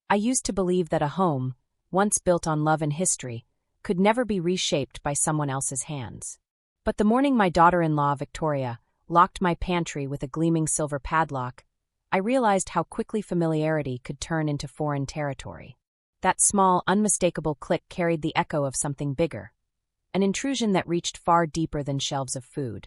I used to believe that a home, once built on love and history, could never be reshaped by someone else's hands. But the morning my daughter-in-law, Victoria, locked my pantry with a gleaming silver padlock, I realized how quickly familiarity could turn into foreign territory. That small, unmistakable click carried the echo of something bigger, an intrusion that reached far deeper than shelves of food.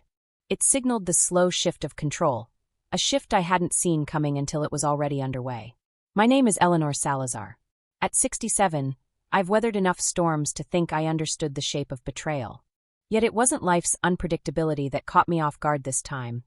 It signaled the slow shift of control, a shift I hadn't seen coming until it was already underway. My name is Eleanor Salazar. At 67, I've weathered enough storms to think I understood the shape of betrayal. Yet it wasn't life's unpredictability that caught me off guard this time.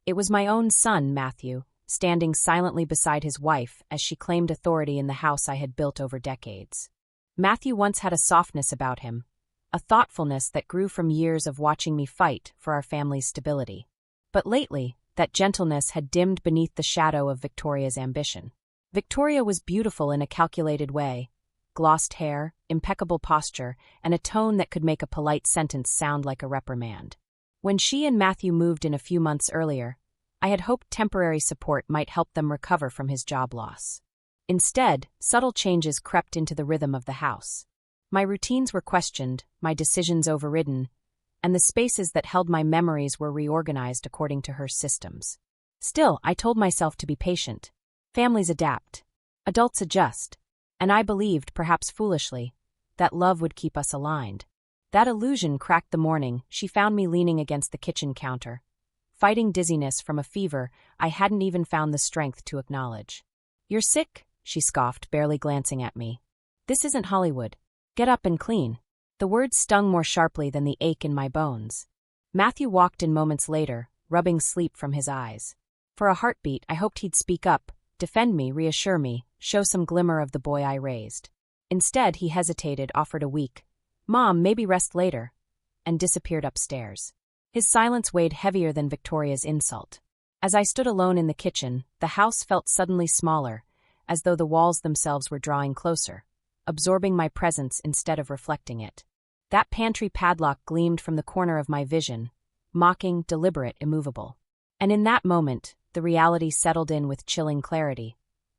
It was my own son, Matthew, standing silently beside his wife as she claimed authority in the house I had built over decades. Matthew once had a softness about him, a thoughtfulness that grew from years of watching me fight for our family's stability. But lately, that gentleness had dimmed beneath the shadow of Victoria's ambition. Victoria was beautiful in a calculated way, glossed hair, impeccable posture, and a tone that could make a polite sentence sound like a reprimand. When she and Matthew moved in a few months earlier, I had hoped temporary support might help them recover from his job loss. Instead, subtle changes crept into the rhythm of the house. My routines were questioned, my decisions overridden, and the spaces that held my memories were reorganized according to her systems. Still, I told myself to be patient. Families adapt. Adults adjust. And I believed, perhaps foolishly, that love would keep us aligned. That illusion cracked the morning she found me leaning against the kitchen counter, fighting dizziness from a fever I hadn't even found the strength to acknowledge. "You're sick?" she scoffed, barely glancing at me. "This isn't Hollywood. Get up and clean." The words stung more sharply than the ache in my bones. Matthew walked in moments later, rubbing sleep from his eyes. For a heartbeat, I hoped he'd speak up, defend me, reassure me, show some glimmer of the boy I raised. Instead, he hesitated, offered a weak, "Mom, maybe rest later," and disappeared upstairs. His silence weighed heavier than Victoria's insult. As I stood alone in the kitchen, the house felt suddenly smaller, as though the walls themselves were drawing closer, absorbing my presence instead of reflecting it. That pantry padlock gleamed from the corner of my vision, mocking, deliberate, immovable. And in that moment, the reality settled in with chilling clarity.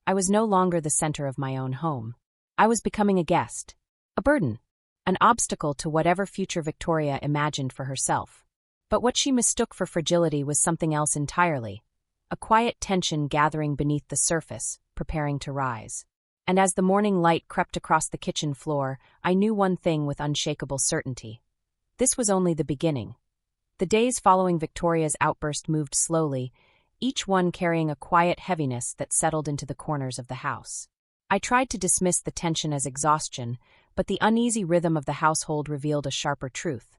I was no longer the center of my own home. I was becoming a guest, a burden, an obstacle to whatever future Victoria imagined for herself. But what she mistook for fragility was something else entirely, a quiet tension gathering beneath the surface, preparing to rise. And as the morning light crept across the kitchen floor, I knew one thing with unshakable certainty. This was only the beginning. The days following Victoria's outburst moved slowly, each one carrying a quiet heaviness that settled into the corners of the house. I tried to dismiss the tension as exhaustion, but the uneasy rhythm of the household revealed a sharper truth.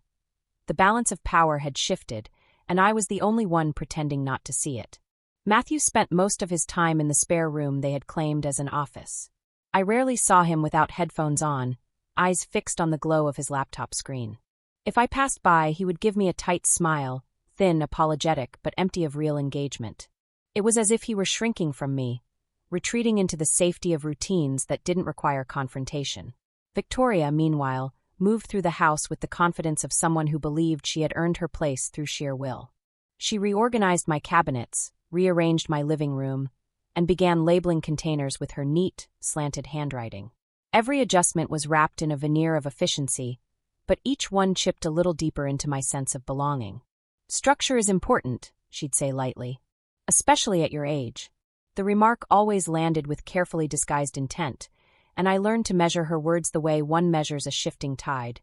The balance of power had shifted, and I was the only one pretending not to see it. Matthew spent most of his time in the spare room they had claimed as an office. I rarely saw him without headphones on, eyes fixed on the glow of his laptop screen. If I passed by, he would give me a tight smile, thin, apologetic, but empty of real engagement. It was as if he were shrinking from me, retreating into the safety of routines that didn't require confrontation. Victoria, meanwhile, moved through the house with the confidence of someone who believed she had earned her place through sheer will. She reorganized my cabinets, rearranged my living room, and began labeling containers with her neat, slanted handwriting. Every adjustment was wrapped in a veneer of efficiency, but each one chipped a little deeper into my sense of belonging. "Structure is important," she'd say lightly. "Especially at your age." The remark always landed with carefully disguised intent, and I learned to measure her words the way one measures a shifting tide.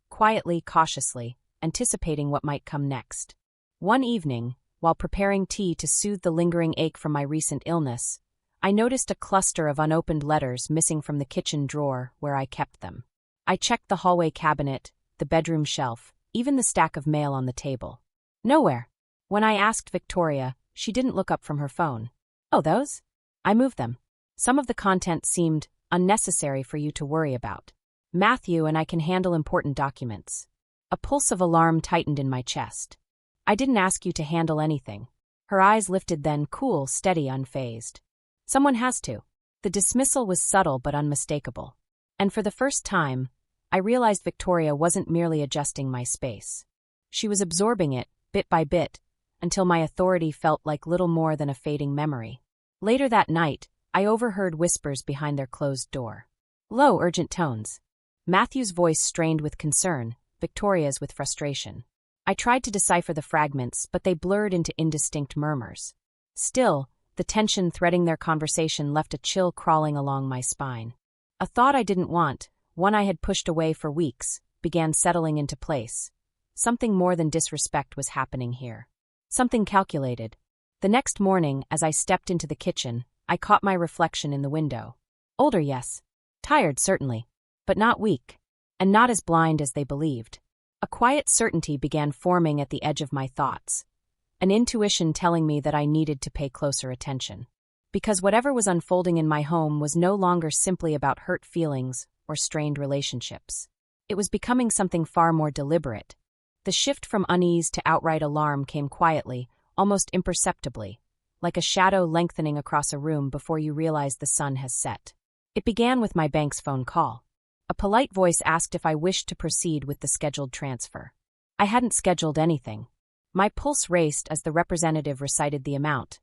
Quietly, cautiously, anticipating what might come next. One evening, while preparing tea to soothe the lingering ache from my recent illness, I noticed a cluster of unopened letters missing from the kitchen drawer where I kept them. I checked the hallway cabinet, the bedroom shelf, even the stack of mail on the table. Nowhere. When I asked Victoria, she didn't look up from her phone. "Oh, those? I moved them. Some of the content seemed unnecessary for you to worry about. Matthew and I can handle important documents." A pulse of alarm tightened in my chest. "I didn't ask you to handle anything." Her eyes lifted then, cool, steady, unfazed. "Someone has to." The dismissal was subtle but unmistakable. And for the first time, I realized Victoria wasn't merely adjusting my space. She was absorbing it, bit by bit, until my authority felt like little more than a fading memory. Later that night, I overheard whispers behind their closed door. Low, urgent tones. Matthew's voice strained with concern, Victoria's with frustration. I tried to decipher the fragments, but they blurred into indistinct murmurs. Still, the tension threading their conversation left a chill crawling along my spine. A thought I didn't want, one I had pushed away for weeks, began settling into place. Something more than disrespect was happening here. Something calculated. The next morning, as I stepped into the kitchen, I caught my reflection in the window. Older, yes. Tired, certainly. But not weak. And not as blind as they believed. A quiet certainty began forming at the edge of my thoughts. An intuition telling me that I needed to pay closer attention. Because whatever was unfolding in my home was no longer simply about hurt feelings or strained relationships. It was becoming something far more deliberate. The shift from unease to outright alarm came quietly, almost imperceptibly, like a shadow lengthening across a room before you realize the sun has set. It began with my bank's phone call. A polite voice asked if I wished to proceed with the scheduled transfer. I hadn't scheduled anything. My pulse raced as the representative recited the amount.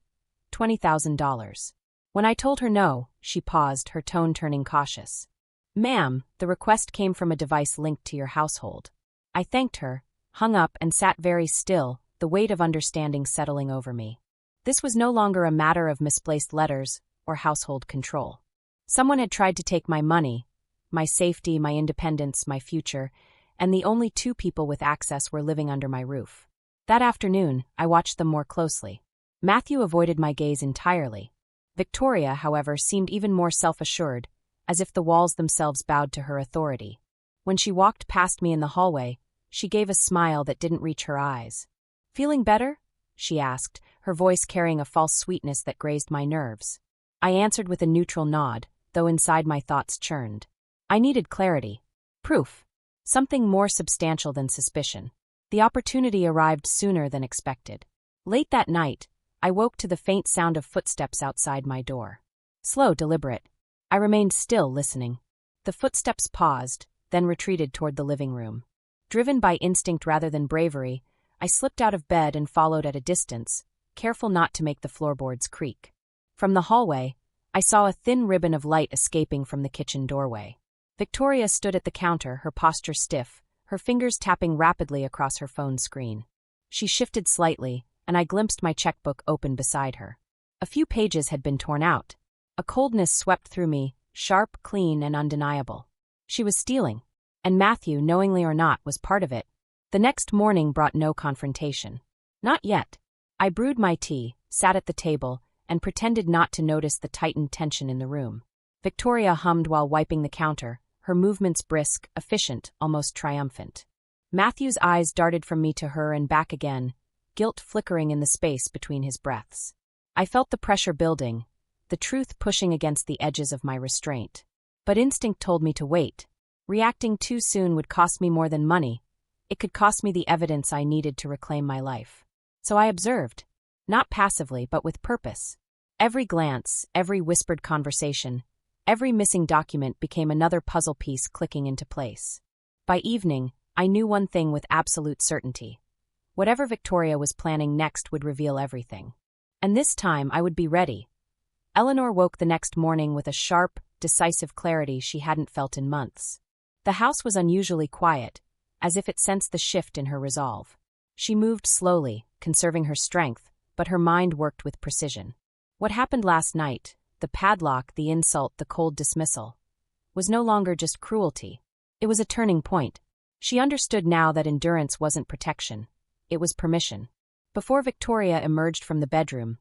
$20,000. When I told her no, she paused, her tone turning cautious. Ma'am, the request came from a device linked to your household. I thanked her, hung up and sat very still, the weight of understanding settling over me. This was no longer a matter of misplaced letters or household control. Someone had tried to take my money, my safety, my independence, my future, and the only two people with access were living under my roof. That afternoon, I watched them more closely. Matthew avoided my gaze entirely. Victoria, however, seemed even more self-assured, as if the walls themselves bowed to her authority. When she walked past me in the hallway, she gave a smile that didn't reach her eyes. Feeling better? She asked, her voice carrying a false sweetness that grazed my nerves. I answered with a neutral nod, though inside my thoughts churned. I needed clarity. Proof. Something more substantial than suspicion. The opportunity arrived sooner than expected. Late that night, I woke to the faint sound of footsteps outside my door. Slow, deliberate. I remained still, listening. The footsteps paused, then retreated toward the living room. Driven by instinct rather than bravery, I slipped out of bed and followed at a distance, careful not to make the floorboards creak. From the hallway, I saw a thin ribbon of light escaping from the kitchen doorway. Victoria stood at the counter, her posture stiff, her fingers tapping rapidly across her phone screen. She shifted slightly, and I glimpsed my checkbook open beside her. A few pages had been torn out. A coldness swept through me, sharp, clean, and undeniable. She was stealing. And Matthew, knowingly or not, was part of it. The next morning brought no confrontation. Not yet. I brewed my tea, sat at the table, and pretended not to notice the tightened tension in the room. Victoria hummed while wiping the counter, her movements brisk, efficient, almost triumphant. Matthew's eyes darted from me to her and back again, guilt flickering in the space between his breaths. I felt the pressure building, the truth pushing against the edges of my restraint. But instinct told me to wait. Reacting too soon would cost me more than money. It could cost me the evidence I needed to reclaim my life. So I observed. Not passively, but with purpose. Every glance, every whispered conversation, every missing document became another puzzle piece clicking into place. By evening, I knew one thing with absolute certainty. Whatever Victoria was planning next would reveal everything. And this time I would be ready. Eleanor woke the next morning with a sharp, decisive clarity she hadn't felt in months. The house was unusually quiet, as if it sensed the shift in her resolve. She moved slowly, conserving her strength, but her mind worked with precision. What happened last night, the padlock, the insult, the cold dismissal, was no longer just cruelty. It was a turning point. She understood now that endurance wasn't protection. It was permission. Before Victoria emerged from the bedroom,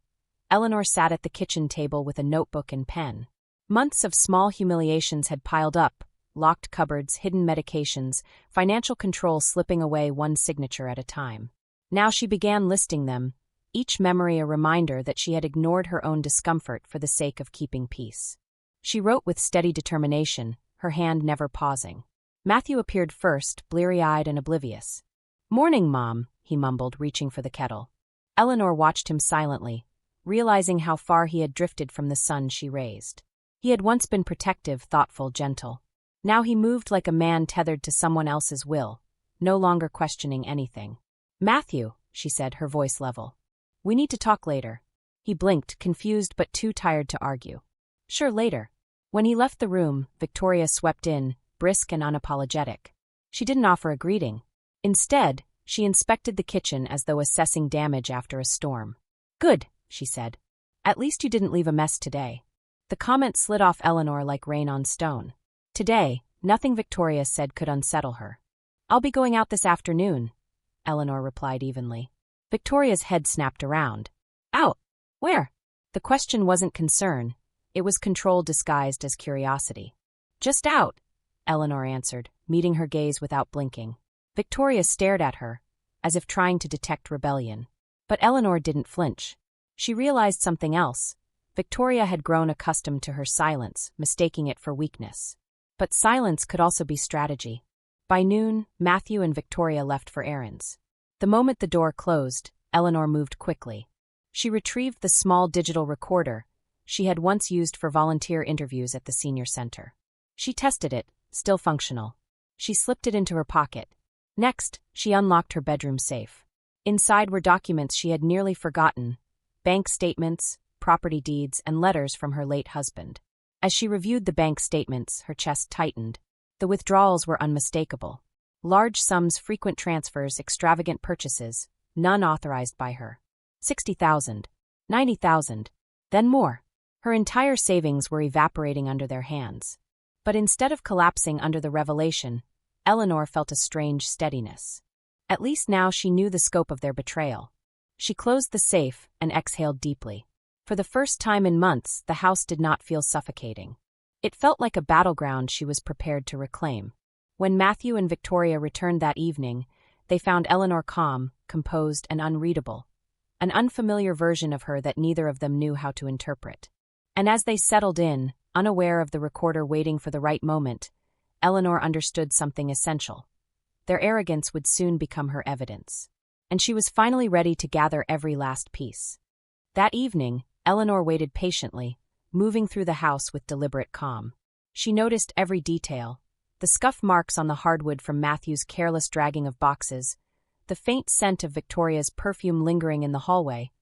Eleanor sat at the kitchen table with a notebook and pen. Months of small humiliations had piled up, locked cupboards, hidden medications, financial control slipping away one signature at a time. Now she began listing them, each memory a reminder that she had ignored her own discomfort for the sake of keeping peace. She wrote with steady determination, her hand never pausing. Matthew appeared first, bleary-eyed and oblivious. "Morning, Mom," he mumbled, reaching for the kettle. Eleanor watched him silently, realizing how far he had drifted from the son she raised. He had once been protective, thoughtful, gentle. Now he moved like a man tethered to someone else's will, no longer questioning anything. "Matthew," she said, her voice level. "We need to talk later." He blinked, confused but too tired to argue. Sure, later. When he left the room, Victoria swept in, brisk and unapologetic. She didn't offer a greeting. Instead, she inspected the kitchen as though assessing damage after a storm. Good, she said. At least you didn't leave a mess today. The comment slid off Eleanor like rain on stone. Today, nothing Victoria said could unsettle her. I'll be going out this afternoon, Eleanor replied evenly. Victoria's head snapped around. Out? Where? The question wasn't concern. It was control disguised as curiosity. Just out, Eleanor answered, meeting her gaze without blinking. Victoria stared at her, as if trying to detect rebellion. But Eleanor didn't flinch. She realized something else. Victoria had grown accustomed to her silence, mistaking it for weakness. But silence could also be strategy. By noon, Matthew and Victoria left for errands. The moment the door closed, Eleanor moved quickly. She retrieved the small digital recorder she had once used for volunteer interviews at the senior center. She tested it, still functional. She slipped it into her pocket. Next, she unlocked her bedroom safe. Inside were documents she had nearly forgotten: bank statements, property deeds, and letters from her late husband. As she reviewed the bank statements, her chest tightened. The withdrawals were unmistakable. Large sums, frequent transfers, extravagant purchases, none authorized by her. 60,000, 90,000, then more. Her entire savings were evaporating under their hands. But instead of collapsing under the revelation, Eleanor felt a strange steadiness. At least now she knew the scope of their betrayal. She closed the safe and exhaled deeply. For the first time in months, the house did not feel suffocating. It felt like a battleground she was prepared to reclaim. When Matthew and Victoria returned that evening, they found Eleanor calm, composed, and unreadable. An unfamiliar version of her that neither of them knew how to interpret. And as they settled in, unaware of the recorder waiting for the right moment, Eleanor understood something essential. Their arrogance would soon become her evidence. And she was finally ready to gather every last piece. That evening, Eleanor waited patiently, moving through the house with deliberate calm. She noticed every detail: the scuff marks on the hardwood from Matthew's careless dragging of boxes, the faint scent of Victoria's perfume lingering in the hallway,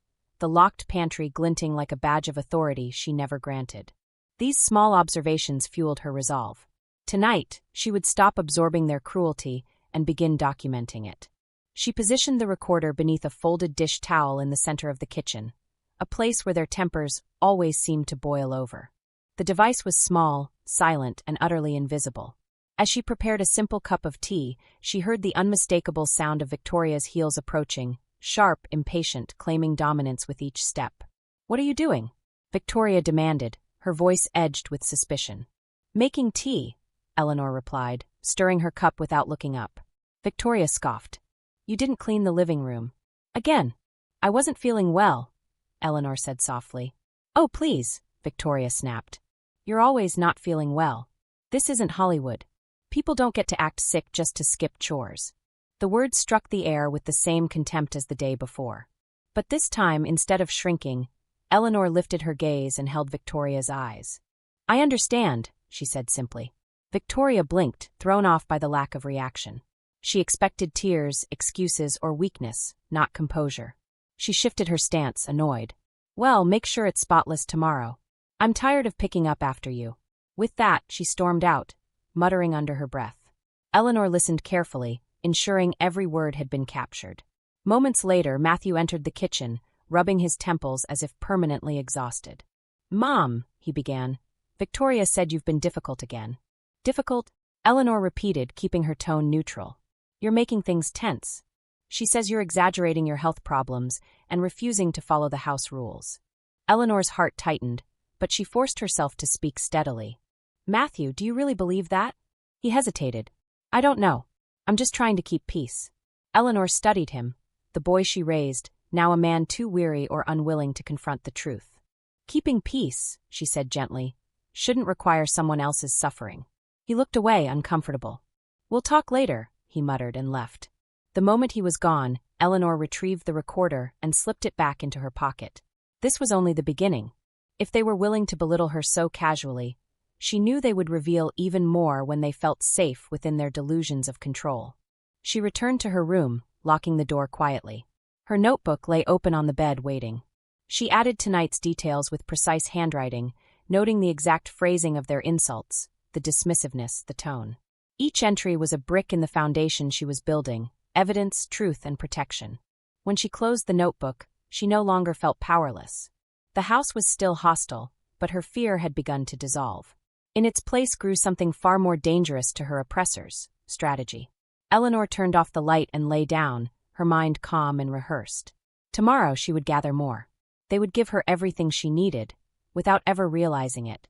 the locked pantry glinting like a badge of authority she never granted. These small observations fueled her resolve. Tonight, she would stop absorbing their cruelty and begin documenting it. She positioned the recorder beneath a folded dish towel in the center of the kitchen, a place where their tempers always seemed to boil over. The device was small, silent, and utterly invisible. As she prepared a simple cup of tea, she heard the unmistakable sound of Victoria's heels approaching, sharp, impatient, claiming dominance with each step. "What are you doing?" Victoria demanded, her voice edged with suspicion. "Making tea," Eleanor replied, stirring her cup without looking up. Victoria scoffed. "You didn't clean the living room." "Again. I wasn't feeling well," Eleanor said softly. "Oh, please," Victoria snapped. "You're always not feeling well. This isn't Hollywood. People don't get to act sick just to skip chores." The words struck the air with the same contempt as the day before. But this time, instead of shrinking, Eleanor lifted her gaze and held Victoria's eyes. "I understand," she said simply. Victoria blinked, thrown off by the lack of reaction. She expected tears, excuses, or weakness, not composure. She shifted her stance, annoyed. "Well, make sure it's spotless tomorrow. I'm tired of picking up after you." With that, she stormed out, muttering under her breath. Eleanor listened carefully, ensuring every word had been captured. Moments later, Matthew entered the kitchen, rubbing his temples as if permanently exhausted. "Mom," he began, "Victoria said you've been difficult again." "Difficult?" Eleanor repeated, keeping her tone neutral. "You're making things tense. She says you're exaggerating your health problems and refusing to follow the house rules." Eleanor's heart tightened, but she forced herself to speak steadily. "Matthew, do you really believe that?" He hesitated. "I don't know. I'm just trying to keep peace." Eleanor studied him, the boy she raised, now a man too weary or unwilling to confront the truth. "Keeping peace," she said gently, "shouldn't require someone else's suffering." He looked away, uncomfortable. "We'll talk later," he muttered and left. The moment he was gone, Eleanor retrieved the recorder and slipped it back into her pocket. This was only the beginning. If they were willing to belittle her so casually, she knew they would reveal even more when they felt safe within their delusions of control. She returned to her room, locking the door quietly. Her notebook lay open on the bed, waiting. She added tonight's details with precise handwriting, noting the exact phrasing of their insults, the dismissiveness, the tone. Each entry was a brick in the foundation she was building, evidence, truth, and protection. When she closed the notebook, she no longer felt powerless. The house was still hostile, but her fear had begun to dissolve. In its place grew something far more dangerous to her oppressors: strategy. Eleanor turned off the light and lay down, her mind calm and rehearsed. Tomorrow she would gather more. They would give her everything she needed, without ever realizing it.